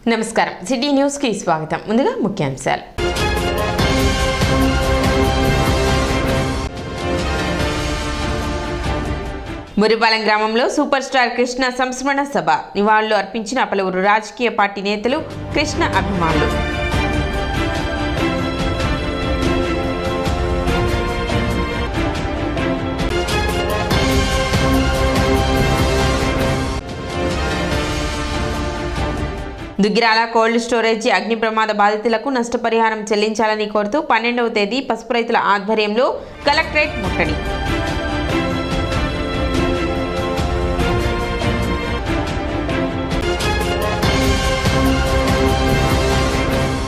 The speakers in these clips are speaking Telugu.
నమస్కారం సిటీ న్యూస్ కి స్వాగతం. ముందుగా ముఖ్యాంశాలు. మురిపాలెం గ్రామంలో సూపర్ స్టార్ కృష్ణ సంస్మరణ సభ. నివాళులు అర్పించిన పలువురు రాజకీయ పార్టీ నేతలు, కృష్ణ అభిమానులు. దుగ్గిరాల కోల్డ్ స్టోరేజీ అగ్ని ప్రమాద బాధితులకు నష్టపరిహారం చెల్లించాలని కోరుతూ 12వ తేదీ పసుపు రైతుల ఆధ్వర్యంలో కలెక్టరేట్ ముట్టడి.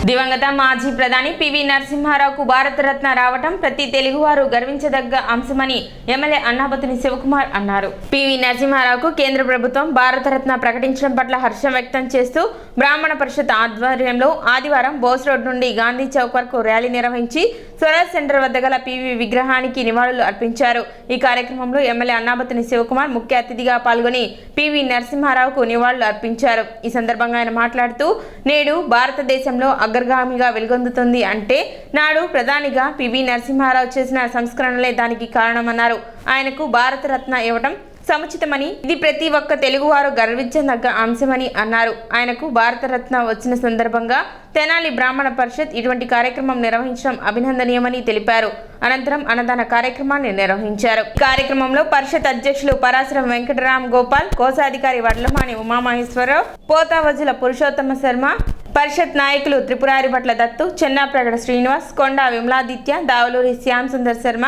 దివంగత మాజీ ప్రధాని పివి నరసింహారావుకు భారతరత్న రావటం ప్రతి తెలుగువారు గర్వించదగ్గ అంశమని ఎమ్మెల్యే అన్నాబత్తుని శివకుమార్ అన్నారు. పివి నరసింహారావుకు కేంద్ర ప్రభుత్వం భారతరత్న ప్రకటించడం పట్ల హర్షం వ్యక్తం చేస్తూ బ్రాహ్మణ పరిషత్ ఆధ్వర్యంలో ఆదివారం బోస్ రోడ్ నుండి గాంధీ చౌక్ వరకు ర్యాలీ నిర్వహించి స్వరాజ్ సెంటర్ వద్ద గల పివి విగ్రహానికి నివాళులు అర్పించారు. ఈ కార్యక్రమంలో ఎమ్మెల్యే అన్నాబత్తుని శివకుమార్ ముఖ్య అతిథిగా పాల్గొని పివి నరసింహారావుకు నివాళులు అర్పించారు. ఈ సందర్భంగా ఆయన మాట్లాడుతూ, నేడు భారతదేశంలో అగ్రగామిగా వెలుగొందుతుంది అంటే నాడు ప్రధానిగా పివి నరసింహారావు చేసిన సంస్కరణలే దానికి కారణమన్నారు. ఆయనకు భారతరత్న ఇవ్వటం సముచితమని, ఇది ప్రతి ఒక్క తెలుగువారు గర్వించదగ్గ అంశమని అన్నారు. ఆయనకు భారతరత్న వచ్చిన సందర్భంగా తెనాలి బ్రాహ్మణ పరిషత్ ఇటువంటి కార్యక్రమం నిర్వహించడం అభినందనీయమని తెలిపారు. అనంతరం అన్నదాన కార్యక్రమాన్ని నిర్వహించారు. కార్యక్రమంలో పరిషత్ అధ్యక్షులు పరాశరం వెంకటరామ్ గోపాల్, కోశాధికారి వడ్లమాని ఉమామహేశ్వరరావు, పోతావజుల పురుషోత్తమ శర్మ, పరిషత్ నాయకులు త్రిపురారిభట్ల దత్తు, చెన్నాప్రగడ శ్రీనివాస్, కొండా విమలాదిత్య, దావలూరి శ్యామ్ సుందర్ శర్మ,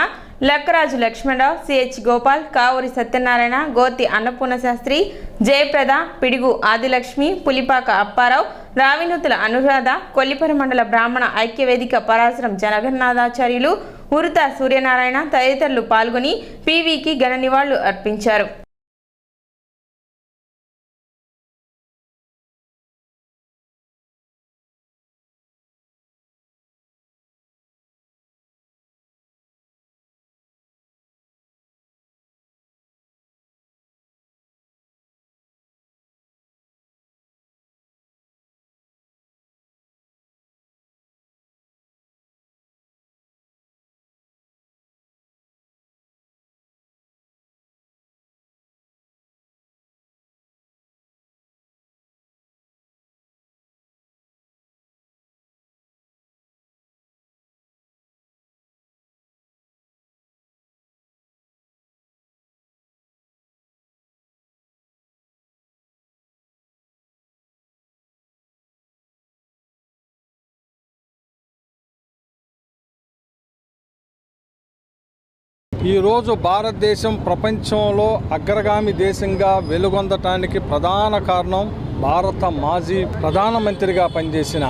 లక్కరాజు లక్ష్మణరావు, సిహెచ్ గోపాల్, కావూరి సత్యనారాయణ, గోతి అన్నపూర్ణ శాస్త్రి, జయప్రద, పిడుగు ఆదిలక్ష్మి, పులిపాక అప్పారావు, రావినూతుల అనురాధ, కొల్లిపరి మండల బ్రాహ్మణ ఐక్యవేదిక పరాశరం జగన్నాథాచార్యులు, ఉరుత సూర్యనారాయణ తదితరులు పాల్గొని పివికి ఘన నివాళులు అర్పించారు. ఈరోజు భారతదేశం ప్రపంచంలో అగ్రగామి దేశంగా వెలుగొందటానికి ప్రధాన కారణం భారత మాజీ ప్రధానమంత్రిగా పనిచేసిన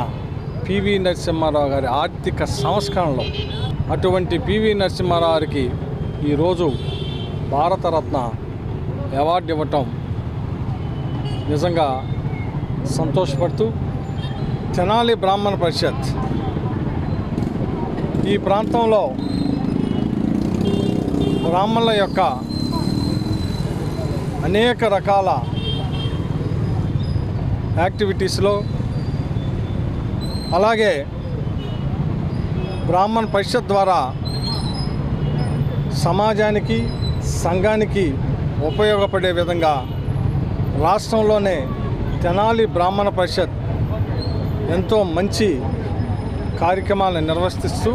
పివి నరసింహారావు గారి ఆర్థిక సంస్కరణలు. అటువంటి పివి నరసింహారావుకి ఈరోజు భారతరత్న అవార్డు ఇవ్వటం నిజంగా సంతోషపడుతూ, తెనాలి బ్రాహ్మణ పరిషత్ ఈ ప్రాంతంలో బ్రాహ్మణుల యొక్క అనేక రకాల యాక్టివిటీస్లో, అలాగే బ్రాహ్మణ పరిషత్ ద్వారా సమాజానికి, సంఘానికి ఉపయోగపడే విధంగా రాష్ట్రంలోనే తెనాలి బ్రాహ్మణ పరిషత్ ఎంతో మంచి కార్యక్రమాలను నిర్వర్తిస్తూ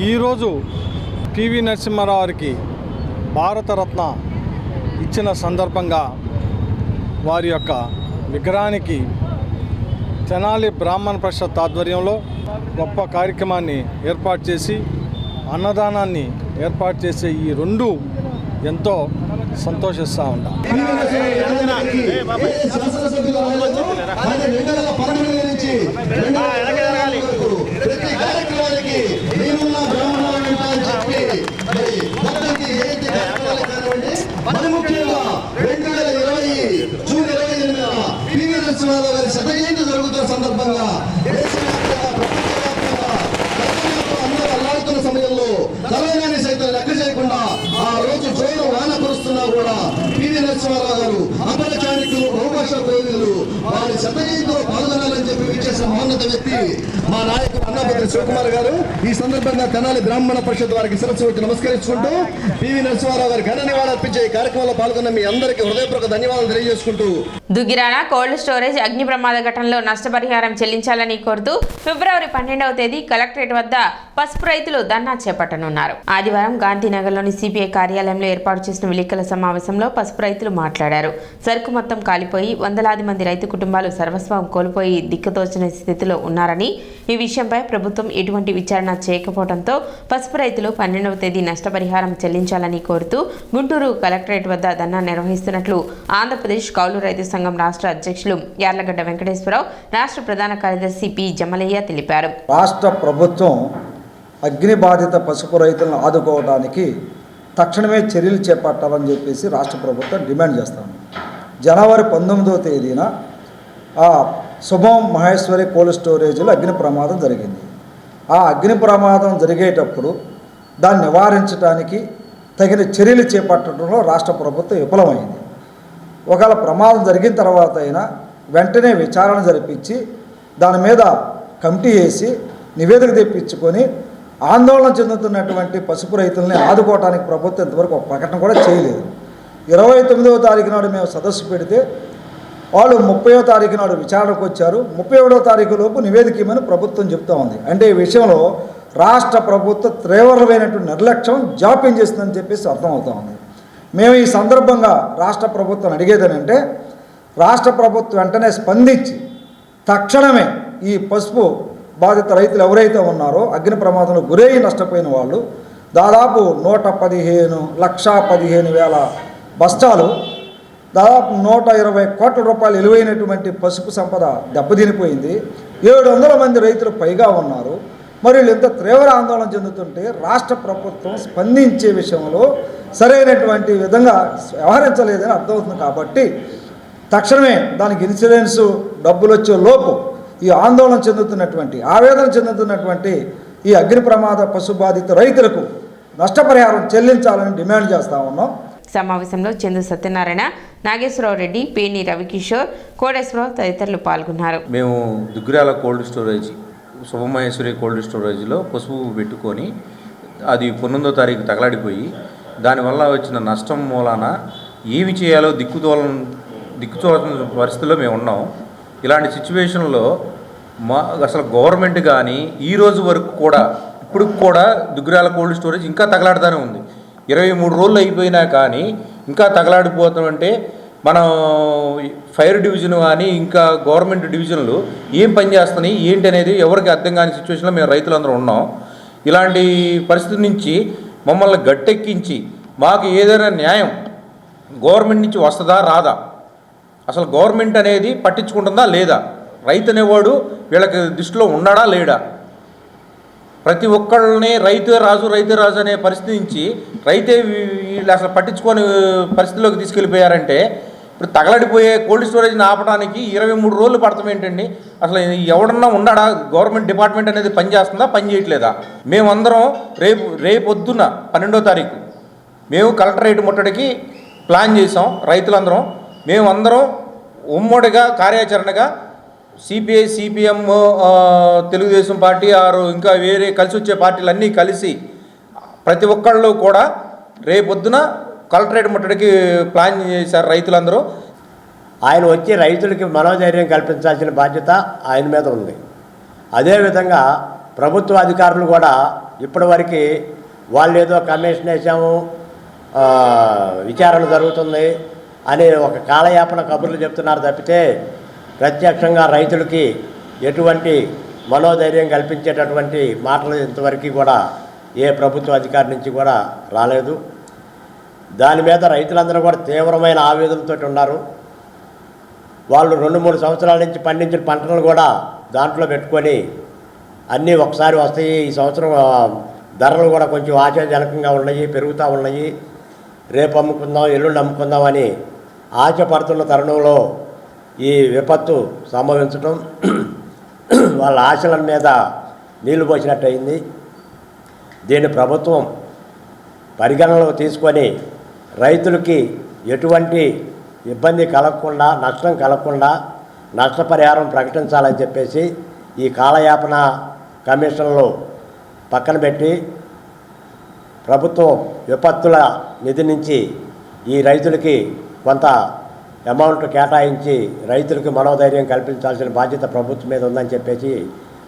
ఈరోజు పివి నరసింహారావుకి భారతరత్న ఇచ్చిన సందర్భంగా వారి యొక్క విగ్రహానికి తెనాలి బ్రాహ్మణ పరిషత్ ఆధ్వర్యంలో గొప్ప కార్యక్రమాన్ని ఏర్పాటు చేసి అన్నదానాన్ని ఏర్పాటు చేసే ఈ రెండు ఎంతో సంతోషిస్తూ ఉంటాం. జరుగుతున్న సందర్భంగా అల్లాడుతున్న సమయంలో తెలంగాణ సైతం లెక్క చేయకుండా ఆ రోజు జోరు వాన కురుస్తున్నా కూడా పివి నరసింహారావు గారు అపర చాణిక్యులు, బహుభాషా కోవిదులు వారి శతజయంతిలో పాల్గొనాలని వ్యక్తి మా నాయకుడు అన్నాపతి శివకుమార్ గారు. ఈ సందర్భంగా తెనాలి బ్రాహ్మణ పరిషత్ వారికి శిరస్సు వచ్చి నమస్కరించుకుంటూ పివి నరసింహారావు గారికి ఘన నివాళులు అర్పించే ఈ కార్యక్రమంలో పాల్గొన్న మీ అందరికీ హృదయపూర్వక ధన్యవాదాలు తెలియజేసుకుంటూ దుగ్గిరాల కోల్డ్ స్టోరేజ్ అగ్ని ప్రమాద ఘటనలో నష్టపరిహారం చెల్లించాలని కోరుతూ ఫిబ్రవరి 12వ తేదీ కలెక్టరేట్ వద్ద పసుపు రైతులు ధర్నా చేపట్టనున్నారు. ఆదివారం గాంధీనగర్లోని సిపిఐ కార్యాలయంలో ఏర్పాటు చేసిన విలేకరుల సమావేశంలో పసుపు రైతులు మాట్లాడారు. సరుకు మొత్తం కాలిపోయి వందలాది మంది రైతు కుటుంబాలు సర్వస్వం కోల్పోయి దిక్కుతోచని స్థితిలో ఉన్నారని, ఈ విషయంపై ప్రభుత్వం ఎటువంటి విచారణ చేయకపోవడంతో పసుపు రైతులు 12వ తేదీ నష్టపరిహారం చెల్లించాలని కోరుతూ గుంటూరు కలెక్టరేట్ వద్ద ధర్నా నిర్వహిస్తున్నట్లు ఆంధ్రప్రదేశ్ కౌలు రైతు సంఘం రాష్ట్ర అధ్యక్షులు యార్లగడ్డ వెంకటేశ్వరరావు, రాష్ట్ర ప్రధాన కార్యదర్శి పి జమలయ్య తెలిపారు. రాష్ట్ర ప్రభుత్వం అగ్ని బాధిత పసుపు రైతులను ఆదుకోవడానికి తక్షణమే చర్యలు చేపట్టాలని చెప్పేసి రాష్ట్ర ప్రభుత్వం డిమాండ్ చేస్తాము. జనవరి 19వ తేదీన శుభం మహేశ్వరి కోల్డ్ స్టోరేజ్లో అగ్ని ప్రమాదం జరిగింది. ఆ అగ్ని ప్రమాదం జరిగేటప్పుడు దాన్ని నివారించడానికి తగిన చర్యలు చేపట్టడంలో రాష్ట్ర ప్రభుత్వం విఫలమైంది. ఒకవేళ ప్రమాదం జరిగిన తర్వాత అయినా వెంటనే విచారణ జరిపించి దాని మీద కమిటీ వేసి నివేదిక తెప్పించుకొని ఆందోళన చెందుతున్నటువంటి పసుపు రైతుల్ని ఆదుకోవడానికి ప్రభుత్వం ఇంతవరకు ఒక ప్రకటన కూడా చేయలేదు. 29వ తారీఖు నాడు మేము సదస్సు పెడితే వాళ్ళు 30వ తారీఖు నాడు విచారణకు వచ్చారు. 31వ తారీఖు లోపు నివేదిక ఇవ్వమని ప్రభుత్వం చెప్తూ ఉంది. అంటే ఈ విషయంలో రాష్ట్ర ప్రభుత్వం తీవ్రమైనటువంటి నిర్లక్ష్యం జాప్యం చేస్తుందని చెప్పేసి అర్థమవుతూ ఉంది. మేము ఈ సందర్భంగా రాష్ట్ర ప్రభుత్వం అడిగేదేనంటే రాష్ట్ర ప్రభుత్వం వెంటనే స్పందించి తక్షణమే ఈ పసుపు బాధిత రైతులు ఎవరైతే ఉన్నారో అగ్ని ప్రమాదంలో గురయ్యి నష్టపోయిన వాళ్ళు దాదాపు 115,15,000 బస్తాలు, దాదాపు 120 కోట్ల రూపాయలు విలువైనటువంటి పసుపు సంపద దెబ్బతినిపోయింది. 700 మంది రైతులు పైగా ఉన్నారు. మరి వీళ్ళు ఎంత తీవ్ర ఆందోళన చెందుతుంటే రాష్ట్ర ప్రభుత్వం స్పందించే విషయంలో సరైనటువంటి విధంగా వ్యవహరించలేదని అర్థమవుతుంది. కాబట్టి తక్షణమే దానికి ఇన్సూరెన్స్ డబ్బులు వచ్చే లోపు ఈ ఆందోళన చెందుతున్నటువంటి ఆవేదన చెందుతున్నటువంటి ఈ అగ్ని ప్రమాద పశు బాధిత రైతులకు నష్టపరిహారం చెల్లించాలని డిమాండ్ చేస్తా ఉన్నాం. సమావేశంలో చందు సత్యనారాయణ, నాగేశ్వరరావు రెడ్డి, పేని రవికిషోర్, కోడేశ్వరరావు తదితరులు పాల్గొన్నారు. మేము దుగ్గిరాల కోల్డ్ స్టోరేజ్ శుభమహేశ్వరి కోల్డ్ స్టోరేజ్లో పసుపు పెట్టుకొని అది 19వ తారీఖు తగలాడిపోయి దానివల్ల వచ్చిన నష్టం మూలాన ఏమి చేయాలో దిక్కుతోలని పరిస్థితుల్లో మేము ఉన్నాం. ఇలాంటి సిచ్యువేషన్లో అసలు గవర్నమెంట్ కానీ ఈ రోజు వరకు కూడా ఇప్పుడు కూడా దుగ్గిరాల కోల్డ్ స్టోరేజ్ ఇంకా తగలాడుతూనే ఉంది. 23 రోజులు అయిపోయినా కానీ ఇంకా తగలాడిపోతామంటే మనం ఫైర్ డివిజన్ కానీ ఇంకా గవర్నమెంట్ డివిజన్లు ఏం పనిచేస్తున్నాయి ఏంటి అనేది ఎవరికి అర్థం కాని సిచ్యువేషన్లో మేము రైతులందరూ ఉన్నాం. ఇలాంటి పరిస్థితి నుంచి మమ్మల్ని గట్టెక్కించి మాకు ఏదైనా న్యాయం గవర్నమెంట్ నుంచి వస్తుందా రాదా, అసలు గవర్నమెంట్ అనేది పట్టించుకుంటుందా లేదా, రైతు అనేవాడు వీళ్ళకి దృష్టిలో ఉన్నాడా లేడా, ప్రతి ఒక్కళ్ళని రైతే రాజు అనే పరిస్థితి నుంచి రైతే వీళ్ళు అసలు పట్టించుకొని పరిస్థితిలోకి తీసుకెళ్ళిపోయారంటే ఇప్పుడు తగలడిపోయే కోల్డ్ స్టోరేజ్ని ఆపడానికి 23 రోజులు పడతాం ఏంటండి. అసలు ఎవడన్నా ఉన్నాడా, గవర్నమెంట్ డిపార్ట్మెంట్ అనేది పనిచేస్తుందా పని చేయట్లేదా. మేమందరం రేపొద్దున 12వ తారీఖు మేము కలెక్టరేట్ ముట్టడికి ప్లాన్ చేసాం. రైతులందరం మేమందరం ఉమ్మడిగా కార్యాచరణగా సిపిఐ, సిపిఎం, తెలుగుదేశం పార్టీ ఇంకా వేరే కలిసి వచ్చే పార్టీలన్నీ కలిసి ప్రతి ఒక్కళ్ళు కూడా రేపొద్దున కలెక్టరేట్ ముట్టడికి ప్లాన్ చేశారు రైతులందరూ. ఆయన వచ్చి రైతులకి మనోధైర్యం కల్పించాల్సిన బాధ్యత ఆయన మీద ఉంది. అదేవిధంగా ప్రభుత్వ అధికారులు కూడా ఇప్పటివరకు వాళ్ళు ఏదో కమిషన్ వేసాము, విచారణ జరుగుతుంది అని ఒక కాలయాపన కబుర్లు చెప్తున్నారు తప్పితే ప్రత్యక్షంగా రైతులకి ఎటువంటి మనోధైర్యం కల్పించేటటువంటి మాటలు ఇంతవరకు కూడా ఏ ప్రభుత్వ అధికారి నుంచి కూడా రాలేదు. దాని మీద రైతులందరూ కూడా తీవ్రమైన ఆవేదనతో ఉన్నారు. వాళ్ళు 2-3 సంవత్సరాల నుంచి పండించిన పంటలు కూడా దాంట్లో పెట్టుకొని అన్నీ ఒకసారి వస్తాయి. ఈ సంవత్సరం ధరలు కూడా కొంచెం ఆశాజనకంగా ఉన్నాయి, పెరుగుతూ ఉన్నాయి. రేపు అమ్ముకుందాం, ఎల్లుండి అమ్ముకుందాం అని ఆశపడుతున్న తరుణంలో ఈ విపత్తు సంభవించడం వాళ్ళ ఆశల మీద నీళ్లు పోసినట్టు అయింది. దీన్ని ప్రభుత్వం పరిగణనలో తీసుకొని రైతులకి ఎటువంటి ఇబ్బంది కలగకుండా, నష్టం కలగకుండా నష్టపరిహారం ప్రకటించాలని చెప్పేసి ఈ కాలయాపన కమిషన్లు పక్కన పెట్టి ప్రభుత్వం విపత్తుల నిధి నుంచి ఈ రైతులకి కొంత అమౌంట్ కేటాయించి రైతులకు మనోధైర్యం కల్పించాల్సిన బాధ్యత ప్రభుత్వం మీద ఉందని చెప్పేసి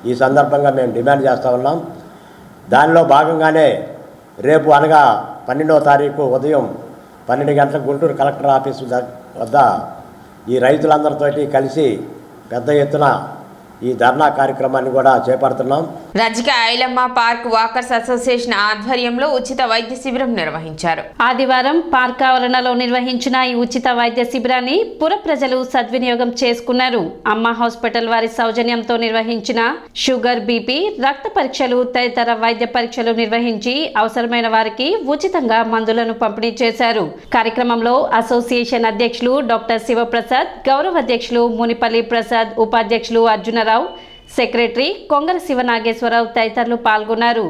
ఈ సందర్భంగా మేము డిమాండ్ చేస్తూ ఉన్నాం. దానిలో భాగంగానే రేపు అనగా 12వ తారీఖు ఉదయం 12 గంటలకు గుంటూరు కలెక్టర్ ఆఫీసు వద్ద ఈ రైతులందరితోటి కలిసి పెద్ద ఎత్తున ఈ ధర్నా కార్యక్రమాన్ని కూడా చేపడుతున్నాం. రజిక ఐలమ్మ పార్క్ వాకర్స్ అసోసియేషన్ ఆధ్వర్యంలో ఉచిత వైద్య శిబిరం నిర్వహించారు. ఆదివారం పార్క్ ఆవరణలో నిర్వహించిన ఈ ఉచిత వైద్య శిబిరాన్ని పుర ప్రజలు సద్వినియోగం చేసుకున్నారు. అమ్మ హాస్పిటల్ వారి సౌజన్యంతో నిర్వహించిన షుగర్, బీపీ, రక్త పరీక్షలు తదితర వైద్య పరీక్షలు నిర్వహించి అవసరమైన వారికి ఉచితంగా మందులను పంపిణీ చేశారు. కార్యక్రమంలో అసోసియేషన్ అధ్యక్షులు డాక్టర్ శివప్రసాద్, గౌరవ అధ్యక్షులు మునిపల్లి ప్రసాద్, ఉపాధ్యక్షులు అర్జునరావు, సెక్రటరీ కొంగర శివనాగేశ్వరరావు తదితరులు పాల్గొన్నారు.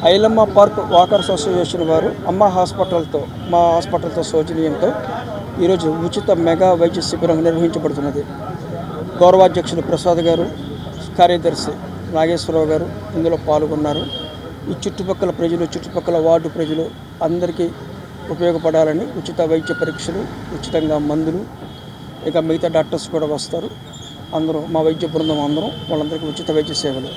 ఐలమ్మ పార్క్ వాకర్స్ అసోసియేషన్ వారు అమ్మ హాస్పిటల్తో సౌజన్యంతో ఈరోజు ఉచిత మెగా వైద్య శిబిరం నిర్వహించబడుతున్నది. గౌరవాధ్యక్షులు ప్రసాద్ గారు, కార్యదర్శి నాగేశ్వరరావు గారు ఇందులో పాల్గొన్నారు. ఈ చుట్టుపక్కల వార్డు ప్రజలు అందరికీ ఉపయోగపడాలని ఉచిత వైద్య పరీక్షలు, ఉచితంగా మందులు, ఇక మిగతా డాక్టర్స్ కూడా వస్తారు. అందరూ మా వైద్య బృందం అందరం వాళ్ళందరికీ ఉచిత వైద్య సేవలు.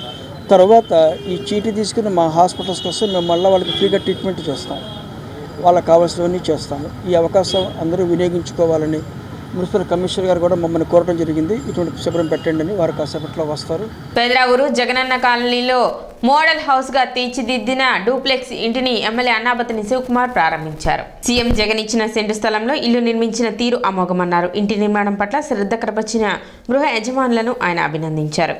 తర్వాత ఈ చీటీ తీసుకుని మా హాస్పిటల్స్కి వస్తే మేము మళ్ళీ వాళ్ళకి ఫ్రీగా ట్రీట్మెంట్ చేస్తాం, వాళ్ళకి కావాల్సినవన్నీ చేస్తాము. ఈ అవకాశం అందరూ వినియోగించుకోవాలని మున్సిపల్ కమిషనర్ గారు కూడా మమ్మల్ని కోరడం జరిగింది. ఇటువంటి శిబిరం పెట్టండి అని. వారు కాసేపట్లో వస్తారు. పెదరావూరు జగనన్న కాలనీలో మోడల్ హౌస్ గా తీర్చిదిద్దిన డూప్లెక్స్ ఇంటిని ఎమ్మెల్యే అన్నాబతిని శివకుమార్ ప్రారంభించారు. సీఎం జగన్ ఇచ్చిన సెంటు స్థలంలో ఇల్లు నిర్మించిన తీరు అమోఘమన్నారు. ఇంటి నిర్మాణం పట్ల శ్రద్ధ కనబర్చిన గృహ యజమానులను ఆయన అభినందించారు.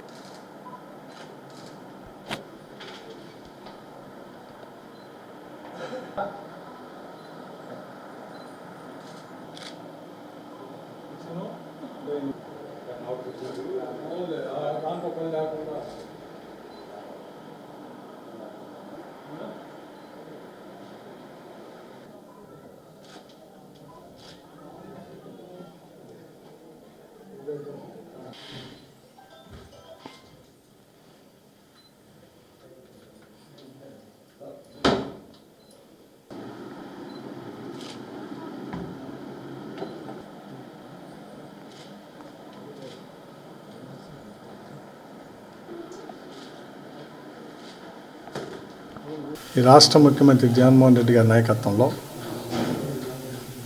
ఈ రాష్ట్ర ముఖ్యమంత్రి జగన్మోహన్ రెడ్డి గారి నాయకత్వంలో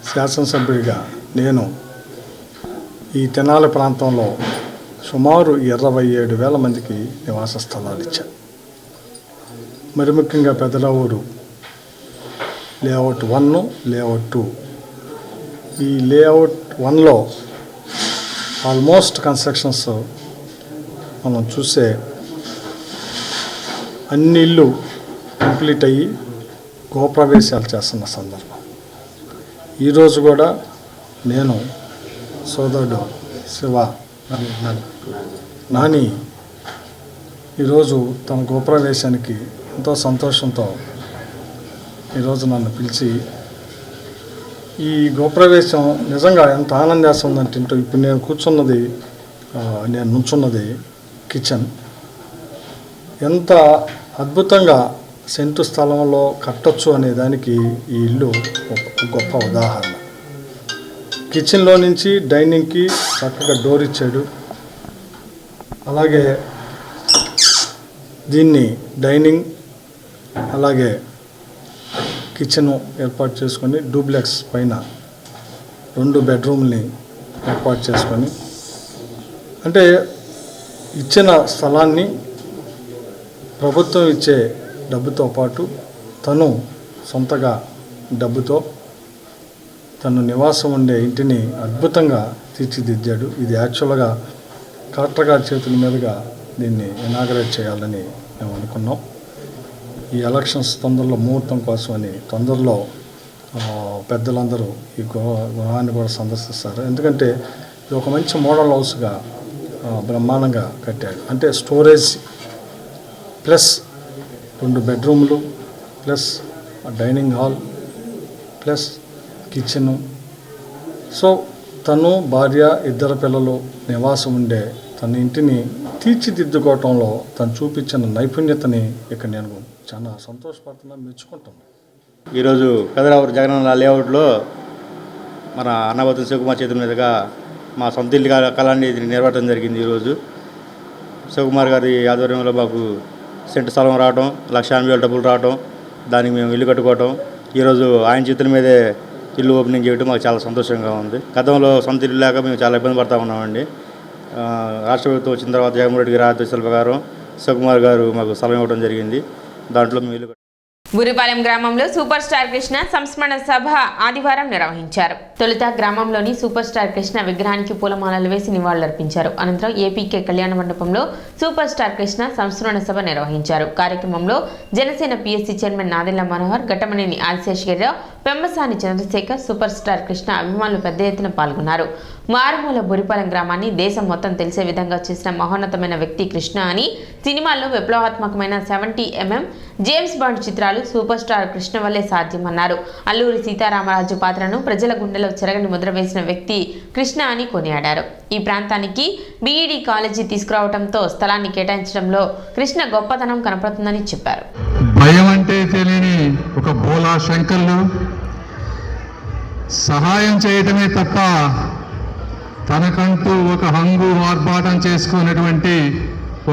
శాసనసభ్యుడిగా నేను ఈ తెనాలి ప్రాంతంలో సుమారు 27,000 మందికి నివాస స్థలాలు ఇచ్చాను. మరి ముఖ్యంగా పెదరావూరు లేఅవుట్ 1, లేఅవుట్ 2. ఈ లేఅవుట్ 1లో ఆల్మోస్ట్ కన్స్ట్రక్షన్స్ మనం చూసే అన్ని ఇళ్ళు కంప్లీట్ అయ్యి గృహప్రవేశాలు చేస్తున్న సందర్భం. ఈరోజు కూడా నేను సోదరుడు శివ నాని ఈరోజు తన గృహప్రవేశానికి ఎంతో సంతోషంతో ఈరోజు నన్ను పిలిచి ఈ గృహప్రవేశం నిజంగా ఎంత ఆనందేస్తుందంటే, ఇప్పుడు నేను నుంచున్నది కిచెన్. ఎంత అద్భుతంగా సెంటు స్థలంలో కట్టొచ్చు అనే దానికి ఈ ఇల్లు ఒక గొప్ప ఉదాహరణ. కిచెన్లో నుంచి డైనింగ్కి చక్కగా డోర్ ఇచ్చాడు. అలాగే దీన్ని డైనింగ్ అలాగే కిచెను ఏర్పాటు చేసుకొని డూప్లెక్స్ పైన 2 బెడ్రూమ్ని ఏర్పాటు చేసుకొని, అంటే ఇచ్చిన స్థలాన్ని ప్రభుత్వం ఇచ్చే డబ్బుతో పాటు తను సొంతగా డబ్బుతో తను నివాసం ఉండే ఇంటిని అద్భుతంగా తీర్చిదిద్దాడు. ఇది యాక్చువల్గా కలెక్టర్ గారి చేతుల మీదుగా దీన్ని ఇనాగరేట్ చేయాలని మేము అనుకున్నాం. ఈ ఎలక్షన్స్ తొందరలో ముహూర్తం కోసమని తొందరలో పెద్దలందరూ ఈ గృహాన్ని కూడా సందర్శిస్తారు. ఎందుకంటే ఇది ఒక మంచి మోడల్ హౌస్గా బ్రహ్మాండంగా కట్టాడు. అంటే స్టోరేజ్ ప్లస్ 2 బెడ్రూమ్లు plus dining hall plus kitchen. So తను భార్య 2 పిల్లలు నివాసం ఉండే తన ఇంటిని తీర్చిదిద్దుకోవటంలో తను చూపించిన నైపుణ్యతని ఇక్కడ నేను చాలా సంతోషపడుతున్నాను, మెచ్చుకుంటున్నాను. ఈరోజు కదిరావూరు జగనన్న లేఅవుట్లో మన అన్నబోతుని శివకుమార్ చేతుల మీదుగా మా సొంత ఇల్లు కళాన్ని నిర్వహించడం జరిగింది. ఈరోజు శివకుమార్ గారి ఆధ్వర్యంలో మాకు సెంటు స్థలం రావడం, 1,80,000 డబ్బులు రావడం, దానికి మేము ఇల్లు కట్టుకోవటం, ఈరోజు ఆయన చేతుల మీదే ఇల్లు ఓపెనింగ్ చేయడం మాకు చాలా సంతోషంగా ఉంది. గతంలో సొంత ఇల్లు లేక మేము చాలా ఇబ్బంది పడుతూ ఉన్నామండి. రాష్ట్ర ప్రభుత్వం వచ్చిన తర్వాత జగన్మోహన్ రెడ్డి గారి ఆదేశాల ప్రకారం శివకుమార్ గారు మాకు స్థలం ఇవ్వడం జరిగింది. దాంట్లో మేము ఇల్లు బురిపాలెం గ్రామంలో సూపర్ స్టార్ కృష్ణ సంస్మరణ సభ ఆదివారం నిర్వహించారు. తొలుత గ్రామంలోని సూపర్ స్టార్ కృష్ణ విగ్రహానికి పూలమాలలు వేసి నివాళులర్పించారు. అనంతరం ఏపీకే కళ్యాణ మండపంలో సూపర్ స్టార్ కృష్ణ సంస్మరణ సభ నిర్వహించారు. కార్యక్రమంలో Janasena PSC chairman Nadendla Manohar, Ghattamaneni Adiseshagiri Rao, Pemmasani Chandrasekhar, super star Krishna అభిమానులు పెద్ద ఎత్తున పాల్గొన్నారు. మారుమూల బురిపాలెం గ్రామాన్ని దేశం మొత్తం తెలిసే విధంగా చేసిన మహోన్నతమైన వ్యక్తి కృష్ణ అని, సినిమాల్లో విప్లవాత్మకమైన 70mm జేమ్స్ బాండ్ చిత్రాలు సూపర్ స్టార్ కృష్ణ వల్లే సాధ్యమన్నారు. అల్లూరి సీతారామరాజు పాత్రను ప్రజల గుండెలో చెరగని ముద్ర వేసిన వ్యక్తి కృష్ణ అని కొనియాడారు. ఈ ప్రాంతానికి బీఈడీ కాలేజీ తీసుకురావడంతో స్థలాన్ని కేటాయించడంలో కృష్ణ గొప్పతనం కనపడుతుందని చెప్పారు. భయం అంటే తెలియని ఒక బోలా శంకర్లు, సహాయం చేయటమే తప్ప తనకంటూ ఒక హంగు ఆర్భాటం చేసుకున్నటువంటి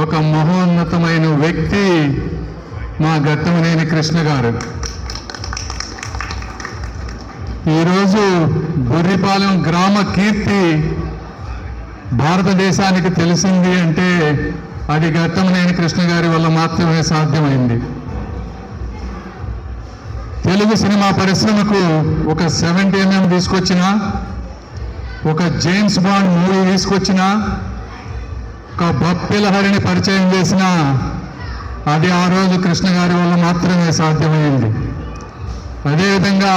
ఒక మహోన్నతమైన వ్యక్తి మా ఘట్టమనేని కృష్ణ గారు. ఈరోజు బుర్రిపాలెం గ్రామ కీర్తి భారతదేశానికి తెలిసింది అంటే అది ఘట్టమనేని కృష్ణ గారి వల్ల మాత్రమే సాధ్యమైంది. తెలుగు సినిమా పరిశ్రమకు ఒక 70mm తీసుకొచ్చిన, ఒక జేమ్స్ బాండ్ మూవీ తీసుకొచ్చిన, ఒక బప్పిలహరిని పరిచయం చేసిన అది ఆ రోజు కృష్ణ గారి వల్ల మాత్రమే సాధ్యమైంది. అదేవిధంగా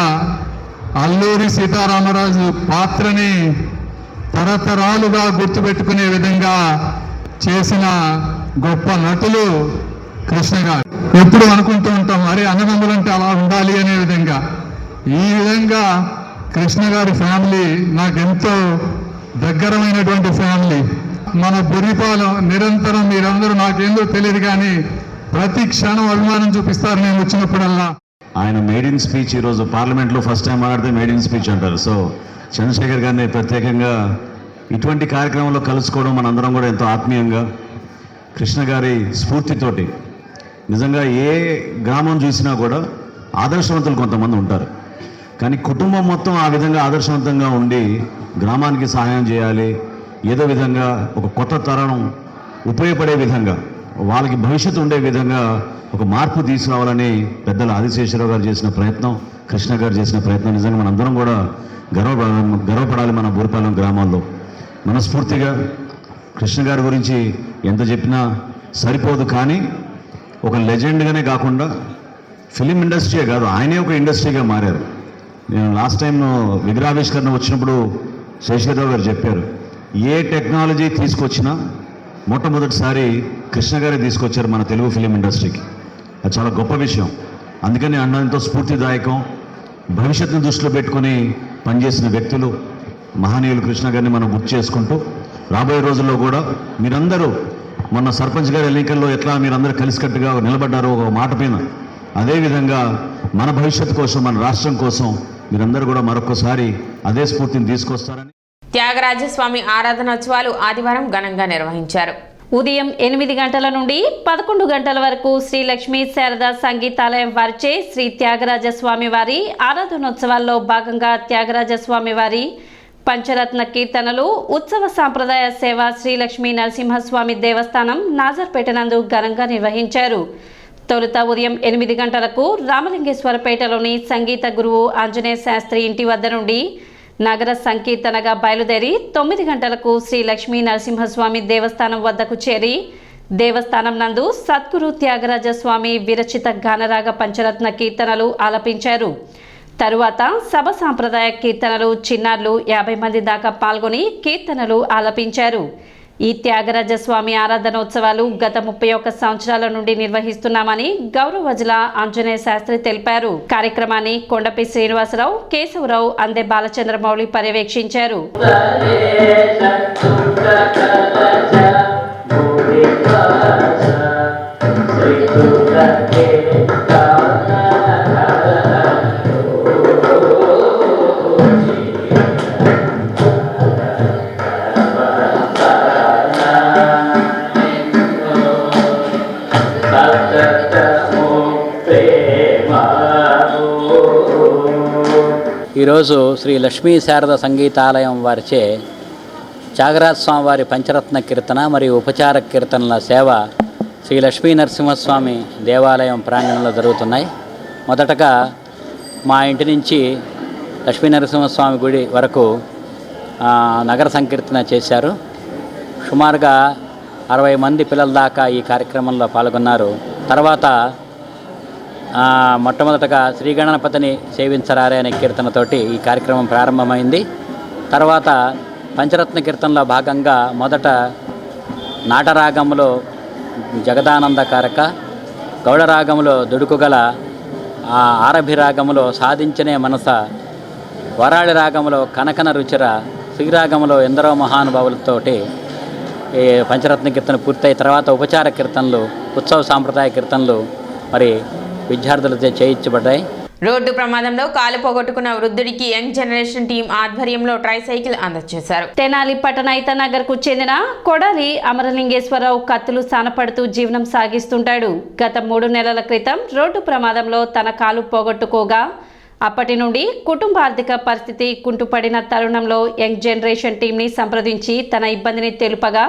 అల్లూరి సీతారామరాజు పాత్రని తరతరాలుగా గుర్తుపెట్టుకునే విధంగా చేసిన గొప్ప నటులు కృష్ణ గారు. ఎప్పుడు అనుకుంటూ ఉంటాం, అరే అన్నదమ్ములంటే అలా ఉండాలి అనే విధంగా. ఈ విధంగా కృష్ణ గారి ఫ్యామిలీ నాకెంతో దగ్గరమైనటువంటి ఫ్యామిలీ. మన బుర్రిపాలెం నిరంతరం మీరందరూ నాకేందో తెలియదు కానీ ప్రతి క్షణం అభిమానం చూపిస్తారు నేను వచ్చినప్పుడల్లా. ఆయన మేడ్ ఇన్ స్పీచ్ ఈరోజు పార్లమెంట్లో ఫస్ట్ టైం మాట్లాడితే మేడ్ ఇన్ స్పీచ్ అంటారు. సో చంద్రశేఖర్ గారిని ప్రత్యేకంగా ఇటువంటి కార్యక్రమంలో కలుసుకోవడం మనందరం కూడా ఎంతో ఆత్మీయంగా, కృష్ణ గారి స్ఫూర్తితోటి. నిజంగా ఏ గ్రామం చూసినా కూడా ఆదర్శవంతులు కొంతమంది ఉంటారు, కానీ కుటుంబం మొత్తం ఆ విధంగా ఆదర్శవంతంగా ఉండి గ్రామానికి సహాయం చేయాలి, ఏదో విధంగా ఒక కొత్త తరం ఉపయోగపడే విధంగా, వాళ్ళకి భవిష్యత్తు ఉండే విధంగా ఒక మార్పు తీసుకురావాలని పెద్దలు ఆదిశేషరావు గారు చేసిన ప్రయత్నం, కృష్ణ గారు చేసిన ప్రయత్నం నిజంగా మనందరం కూడా గర్వపడాలి. మన బురిపాలెం గ్రామాల్లో మనస్ఫూర్తిగా కృష్ణ గారి గురించి ఎంత చెప్పినా సరిపోదు. కానీ ఒక లెజెండ్గానే కాకుండా ఫిలిం ఇండస్ట్రీయే కాదు, ఆయనే ఒక ఇండస్ట్రీగా మారారు. నేను లాస్ట్ టైం విగ్రహావిష్కరణ వచ్చినప్పుడు శేషగిరిరావు గారు చెప్పారు, ఏ టెక్నాలజీ తీసుకొచ్చినా మొట్టమొదటిసారి కృష్ణ గారే తీసుకొచ్చారు మన తెలుగు ఫిలిం ఇండస్ట్రీకి. అది చాలా గొప్ప విషయం. అందుకని అన్నంతో స్ఫూర్తిదాయకం. భవిష్యత్తును దృష్టిలో పెట్టుకొని పనిచేసిన వ్యక్తులు మహనీయులు కృష్ణ గారిని మనం గుర్తు చేసుకుంటూ, రాబోయే రోజుల్లో కూడా మీరందరూ మొన్న సర్పంచ్ గారి ఎన్నికల్లో ఎట్లా మీరందరూ కలిసికట్టుగా నిలబడ్డారో ఒక మాట పైన, అదేవిధంగా మన భవిష్యత్తు కోసం, మన రాష్ట్రం కోసం మీరందరూ కూడా మరొకసారి అదే స్ఫూర్తిని తీసుకొస్తారని. త్యాగరాజస్వామి ఆరాధనోత్సవాలు ఆదివారం ఘనంగా నిర్వహించారు. ఉదయం 8 గంటల నుండి 11 గంటల వరకు శ్రీ లక్ష్మీ శారద సంగీతాలయం వారిచే శ్రీ త్యాగరాజస్వామి వారి ఆరాధనోత్సవాల్లో భాగంగా త్యాగరాజస్వామి వారి పంచరత్న కీర్తనలు, ఉత్సవ సాంప్రదాయ సేవ శ్రీలక్ష్మీ నరసింహస్వామి దేవస్థానం నాజర్పేట నందు ఘనంగా నిర్వహించారు. తొలుత ఉదయం 8 గంటలకు రామలింగేశ్వరపేటలోని సంగీత గురువు ఆంజనేయ శాస్త్రి ఇంటి వద్ద నుండి నగర సంకీర్తనగా బయలుదేరి 9 గంటలకు శ్రీ లక్ష్మీ నరసింహస్వామి దేవస్థానం వద్దకు చేరి దేవస్థానం నందు సద్గురు త్యాగరాజస్వామి విరచిత గానరాగ పంచరత్న కీర్తనలు ఆలపించారు. తరువాత సభ సాంప్రదాయ కీర్తనలు చిన్నారులు 50 మంది దాకా పాల్గొని కీర్తనలు ఆలపించారు. ఈ త్యాగరాజస్వామి ఆరాధనోత్సవాలు గత 31 సంవత్సరాల నుండి నిర్వహిస్తున్నామని గౌరవజల ఆంజనేయ శాస్త్రి తెలిపారు. కార్యక్రమాన్ని కొండపి శ్రీనివాసరావు, కేశవరావు, అందే బాలచంద్రమౌళి పర్యవేక్షించారు. ఈరోజు శ్రీ లక్ష్మీ శారద సంగీతాలయం వారిచే త్యాగరాజ స్వామి వారి పంచరత్న కీర్తన మరియు ఉపచార కీర్తనల సేవ శ్రీ లక్ష్మీ నరసింహస్వామి దేవాలయం ప్రాంగణంలో జరుగుతున్నాయి. మొదటగా మా ఇంటి నుంచి లక్ష్మీ నరసింహస్వామి గుడి వరకు నగర సంకీర్తన చేశారు. సుమారుగా 60 మంది పిల్లల దాకా ఈ కార్యక్రమంలో పాల్గొన్నారు. తర్వాత మొట్టమొదటగా శ్రీ గణపతిని సేవించరారే అనే కీర్తనతోటి ఈ కార్యక్రమం ప్రారంభమైంది. తర్వాత పంచరత్న కీర్తనలో భాగంగా మొదట నాటరాగంలో జగదానందకారక, గౌడరాగంలో దుడుకుగల, ఆరభి రాగంలో సాధించనే మనస, వరాళి రాగంలో కనకన రుచిర, శ్రీరాగంలో ఎందరో మహానుభావులతోటి ఈ పంచరత్న కీర్తన పూర్తయిన తర్వాత ఉపచార కీర్తనలు, ఉత్సవ సాంప్రదాయ కీర్తనలు మరి విద్యార్థులతో చేయించబడ్డాయి. రోడ్డు ప్రమాదంలో కాలు పోగొట్టుకున్న వృద్ధుడికి యంగ్ జనరేషన్ టీం ఆధ్వర్యంలో ట్రైసైకిల్ అందజేశారు. తెనాలి పట్టణ నగర్ కు చెందిన కొడాలి అమరలింగేశ్వరరావు కత్తులు సానపడుతూ జీవనం సాగిస్తుంటాడు. గత 3 నెలల క్రితం రోడ్డు ప్రమాదంలో తన కాలు పోగొట్టుకోగా అప్పటి నుండి కుటుంబ ఆర్థిక పరిస్థితి కుంటుపడిన తరుణంలో యంగ్ జనరేషన్ టీంని సంప్రదించి తన ఇబ్బందిని తెలుపగా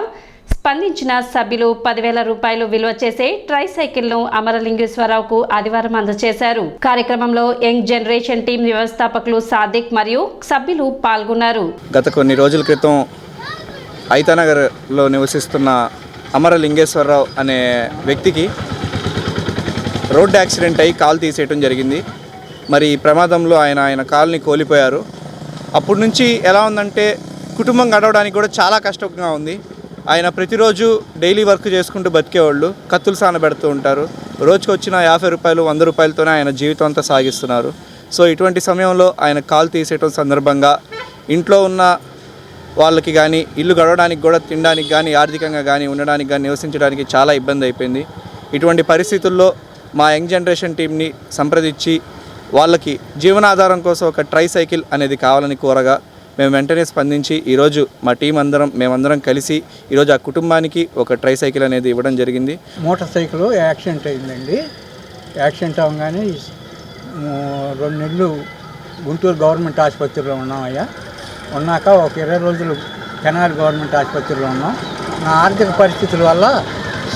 స్పందించిన సభ్యులు 10,000 రూపాయలు విలువ చేసే ట్రైసైకిల్ను అమరలింగేశ్వరరావుకు ఆదివారం అందజేశారు. కార్యక్రమంలో యంగ్ జనరేషన్ టీం వ్యవస్థాపకులు సాదిక్ మరియు సభ్యులు పాల్గొన్నారు. గత కొన్ని రోజుల క్రితం ఐతానగర్లో నివసిస్తున్న అమరలింగేశ్వరరావు అనే వ్యక్తికి రోడ్డు యాక్సిడెంట్ అయ్యి కాలు తీసేయడం జరిగింది. మరి ఈ ప్రమాదంలో ఆయన కాలుని కోల్పోయారు. అప్పటి నుంచి ఎలా ఉందంటే కుటుంబం గడవడానికి కూడా చాలా కష్టంగా ఉంది. ఆయన ప్రతిరోజు డైలీ వర్క్ చేసుకుంటూ బతికేవాళ్ళు, కత్తులు సానబెడుతూ ఉంటారు. రోజుకి వచ్చిన 50 రూపాయలు 100 రూపాయలతోనే ఆయన జీవితం అంతా సాగిస్తున్నారు. సో ఇటువంటి సమయంలో ఆయన కాలు తీసేయడం సందర్భంగా ఇంట్లో ఉన్న వాళ్ళకి కానీ ఇల్లు గడవడానికి కూడా తినడానికి కానీ ఆర్థికంగా కానీ ఉండడానికి కానీ నివసించడానికి చాలా ఇబ్బంది అయిపోయింది. ఇటువంటి పరిస్థితుల్లో మా యంగ్ జనరేషన్ టీంని సంప్రదించి వాళ్ళకి జీవనాధారం కోసం ఒక ట్రైసైకిల్ అనేది కావాలని కోరగా మేము వెంటనే స్పందించి ఈరోజు మా టీం మేమందరం కలిసి ఈరోజు ఆ కుటుంబానికి ఒక ట్రైసైకిల్ అనేది ఇవ్వడం జరిగింది. మోటార్ సైకిల్ యాక్సిడెంట్ అయిందండి. యాక్సిడెంట్ అవ్వగానే 2 నెలలు గుంటూరు గవర్నమెంట్ ఆసుపత్రిలో ఉన్నామయ్యా. ఉన్నాక ఒక 20 రోజులు తెనాలి గవర్నమెంట్ ఆసుపత్రిలో ఉన్నాం. నా ఆర్థిక పరిస్థితుల వల్ల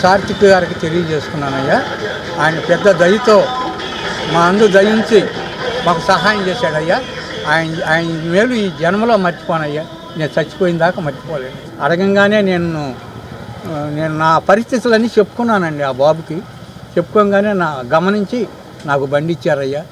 సార్థిక్ గారికి తెలియజేసుకున్నానయ్యా. ఆయన పెద్ద దయతో మా అందు దయించి మాకు సహాయం చేశాడయ్యా. ఆయన మేలు ఈ జన్మలో మర్చిపోనయ్యా. నేను చచ్చిపోయిన దాకా మర్చిపోలేను. అడగంగానే నేను నా పరిస్థితులన్నీ చెప్పుకున్నానండి. ఆ బాబుకి చెప్పుకోగానే గమనించి నాకు బండి ఇచ్చారయ్యా.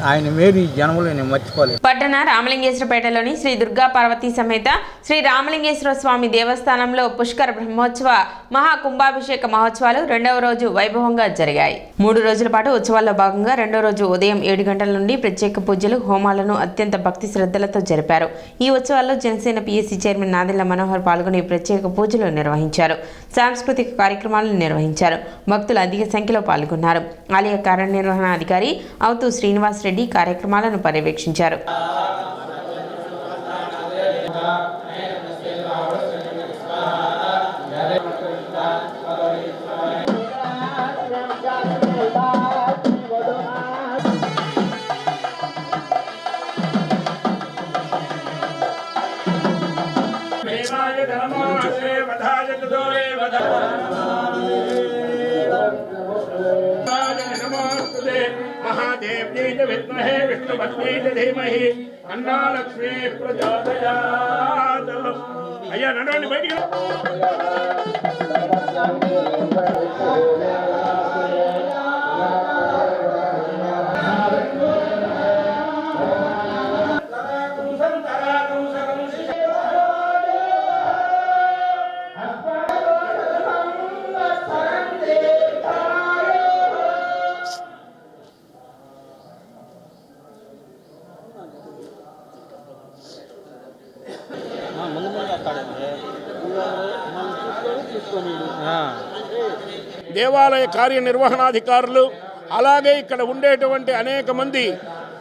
ఆయన మేలు ఈ జన్మలో నేను మర్చిపోలేదు. పట్టణ రామలింగేశ్వరపేటలోని శ్రీ దుర్గా పార్వతీ సమేత శ్రీ రామలింగేశ్వర స్వామి దేవస్థానంలో పుష్కర బ్రహ్మోత్సవ మహాకుంభాభిషేక మహోత్సవాలు 2వ రోజు వైభవంగా జరిగాయి. 3 రోజుల పాటు ఉత్సవాల్లో భాగంగా 2వ రోజు ఉదయం 7 గంటల నుండి ప్రత్యేక పూజలు, హోమాలను అత్యంత భక్తి శ్రద్ధలతో జరిపారు. ఈ ఉత్సవాల్లో జనసేన పిఎస్సి చైర్మన్ నాదెళ్ల మనోహర్ పాల్గొని ప్రత్యేక పూజలు నిర్వహించారు. సాంస్కృతిక కార్యక్రమాలను నిర్వహించారు. భక్తులు అధిక సంఖ్యలో పాల్గొన్నారు. ఆలయ కార్యనిర్వహణాధికారి అవుతూ శ్రీనివాస్ రెడ్డి కార్యక్రమాలను పర్యవేక్షించారు. పద్మై చ విద్మహే విష్ణుపత్న్యై చ ధీమహి అన్నాలక్ష్మీ ప్రచోదయాత్. అయ్యా నడవండి బయటికి. దేవాలయ కార్యనిర్వహణాధికారులు అలాగే ఇక్కడ ఉండేటువంటి అనేక మంది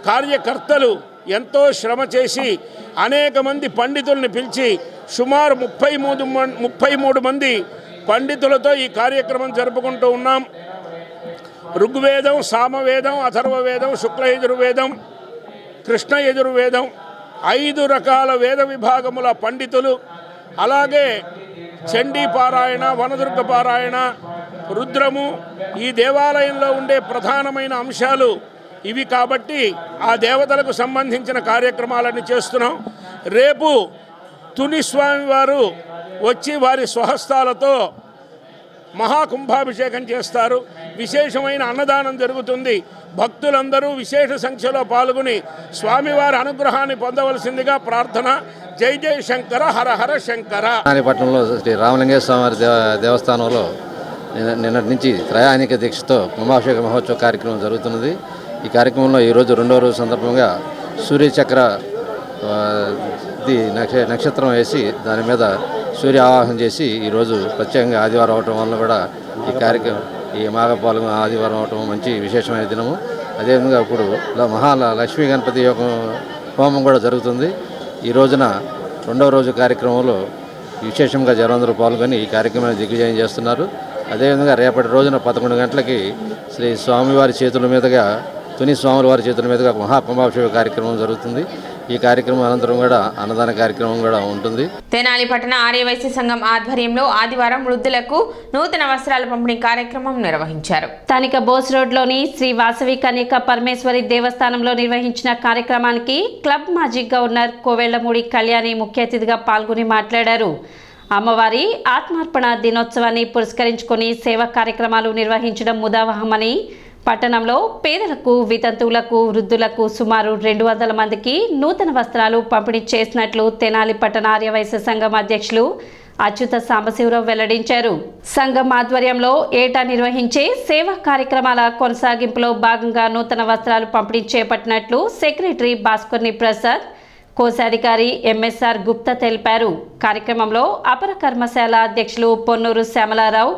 కార్యకర్తలు ఎంతో శ్రమ చేసి అనేక మంది పండితుల్ని పిలిచి సుమారు 33 మంది పండితులతో ఈ కార్యక్రమం జరుపుకుంటూ ఉన్నాం. ఋగ్వేదం, సామవేదం, అథర్వవేదం, శుక్ల యజుర్వేదం, కృష్ణ యజుర్వేదం 5 రకాల వేద విభాగముల పండితులు, అలాగే చండీ పారాయణ, వనదుర్గ పారాయణ, రుద్రము ఈ దేవాలయంలో ఉండే ప్రధానమైన అంశాలు ఇవి. కాబట్టి ఆ దేవతలకు సంబంధించిన కార్యక్రమాలన్నీ చేస్తున్నాం. రేపు తుని స్వామి వారు వచ్చి వారి స్వహస్తాలతో మహాకుంభాభిషేకం చేస్తారు. విశేషమైన అన్నదానం జరుగుతుంది. భక్తులందరూ విశేష సంఖ్యలో పాల్గొని స్వామివారి అనుగ్రహాన్ని పొందవలసిందిగా ప్రార్థన. జై జై శంకర, హర హర శంకర. పట్టణంలో శ్రీ రామలింగేశ్వర స్వామి దేవస్థానంలో నిన్నటి నుంచి త్రయాణిక దీక్షతో కుంభాభిషేక మహోత్సవ కార్యక్రమం జరుగుతున్నది. ఈ కార్యక్రమంలో ఈరోజు 2వ రోజు సందర్భంగా సూర్యచక్ర నక్షత్రం వేసి దాని మీద సూర్య ఆవాహన చేసి ఈరోజు ప్రత్యేకంగా ఆదివారం అవటం వల్ల కూడా ఈ కార్యక్రమం ఈ మాఘపాలన ఆదివారం అవటం మంచి విశేషమైన దినము. అదేవిధంగా ఇప్పుడు లక్ష్మీ గణపతి యొక్క హోమం కూడా జరుగుతుంది. ఈ రోజున 2వ రోజు కార్యక్రమంలో విశేషంగా జనందరూ పాల్గొని ఈ కార్యక్రమాన్ని దిగ్విజయం చేస్తున్నారు. అదేవిధంగా రేపటి రోజున 11 గంటలకి శ్రీ స్వామివారి చేతుల మీదుగా తుని స్వాముల వారి చేతుల మీదుగా మహాకుంభాభిషేక కార్యక్రమం జరుగుతుంది. ఈ కార్యక్రమం అనంతరం కూడా అన్నదాన కార్యక్రమం కూడా ఉంటుంది. తెనాలి పట్టణ ఆర్యవైశ్య సంఘం ఆధ్వర్యంలో ఆదివారం వృద్ధులకు నూతన వస్త్రాల పంపిణీ కార్యక్రమం నిర్వహించారు. స్థానిక బోస్ రోడ్లోని శ్రీ వాసవి కన్యక పరమేశ్వరి దేవస్థానంలో నిర్వహించిన కార్యక్రమానికి క్లబ్ మాజీ గవర్నర్ కోవెళ్లమూడి కళ్యాణి ముఖ్య అతిథిగా పాల్గొని మాట్లాడారు. అమ్మవారి ఆత్మార్పణ దినోత్సవాన్ని పురస్కరించుకొని సేవా కార్యక్రమాలు నిర్వహించడం ముదావహమని, పట్టణంలో పేదలకు, వితంతువులకు, వృద్ధులకు సుమారు 200 మందికి నూతన వస్త్రాలు పంపిణీ చేసినట్లు తెనాలి పట్టణ ఆర్యవైశ్య సంఘం అధ్యక్షులు అచ్యుత సాంబశివరావు వెల్లడించారు. సంఘం ఆధ్వర్యంలో ఏటా నిర్వహించే సేవా కార్యక్రమాల కొనసాగింపులో భాగంగా నూతన వస్త్రాలు పంపిణీ చేపట్టినట్లు సెక్రటరీ భాస్కర్ని ప్రసాద్, కోశాధికారి ఎంఎస్ఆర్ గుప్తా తెలిపారు. కార్యక్రమంలో అపర కర్మశాల అధ్యక్షులు పొన్నూరు శ్యామలారావు,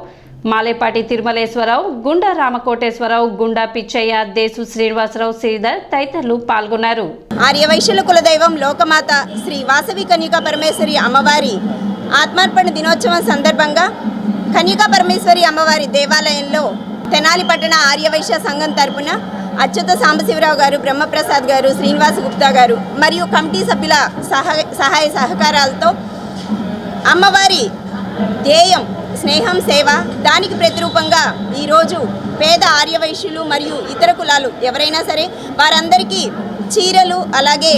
మాలేపాటి తిరుమలేశ్వరరావు, గుండా రామకోటేశ్వరరావు, గుండా పిచ్చయ్య, దేశు శ్రీనివాసరావు, శ్రీధర్ తదితరులు పాల్గొన్నారు. ఆర్యవైశ్యుల కులదైవం లోకమాత శ్రీ వాసవి కన్యకా పరమేశ్వరి అమ్మవారి ఆత్మార్పణ దినోత్సవం సందర్భంగా కన్యకా పరమేశ్వరి అమ్మవారి దేవాలయంలో తెనాలి పట్టణ ఆర్యవైశ్య సంఘం తరపున అచ్యుత సాంబశివరావు గారు, బ్రహ్మప్రసాద్ గారు, శ్రీనివాస గుప్తా గారు మరియు కమిటీ సభ్యుల సహాయ సహకారాలతో అమ్మవారి ధ్యేయం స్నేహం, సేవ, దానికి ప్రతిరూపంగా ఈరోజు పేద ఆర్యవైశ్యులు మరియు ఇతర కులాలు ఎవరైనా సరే వారందరికీ చీరలు, అలాగే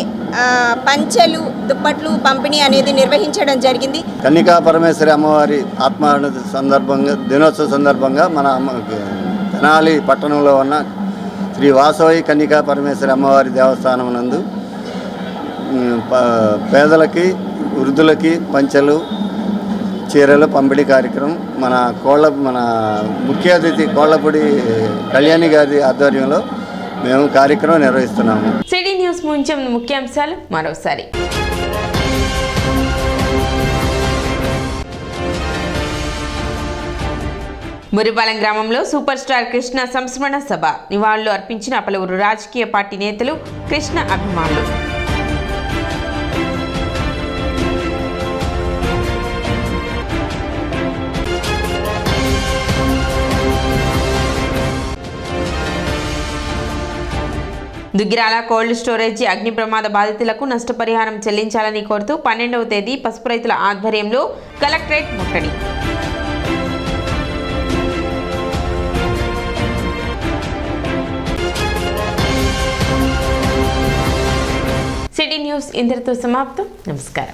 పంచెలు, దుప్పట్లు పంపిణీ అనేది నిర్వహించడం జరిగింది. కన్యకా పరమేశ్వరి అమ్మవారి ఆత్మార్పణ దినోత్సవ సందర్భంగా మన తెనాలి పట్టణంలో ఉన్న శ్రీ వాసవి కన్యకా పరమేశ్వరి అమ్మవారి దేవస్థానం నందు పేదలకి, వృద్ధులకి పంచెలు, చీరలు పంపిణీ కార్యక్రమం మన ముఖ్య అతిథి కోళ్లపూడి కళ్యాణి గారి ఆధ్వర్యంలో మేము కార్యక్రమం నిర్వహిస్తున్నాము. సిటీ న్యూస్ ముంచెం ముఖ్యాంశాలు మరోసారి. మురిపాలెం గ్రామంలో సూపర్ స్టార్ కృష్ణ సంస్మరణ సభ నివాళులు అర్పించిన పలువురు రాజకీయ పార్టీ నేతలు, కృష్ణ అభిమానులు. దుగ్గిరాల కోల్డ్ స్టోరేజీ అగ్ని ప్రమాద బాధితులకు నష్టపరిహారం చెల్లించాలని కోరుతూ 12వ తేదీ పసుపు రైతుల ఆధ్వర్యంలో కలెక్టరేట్ ముట్టడి. సిటీ న్యూస్ ఇంతటితో సమాప్తం. నమస్కారం.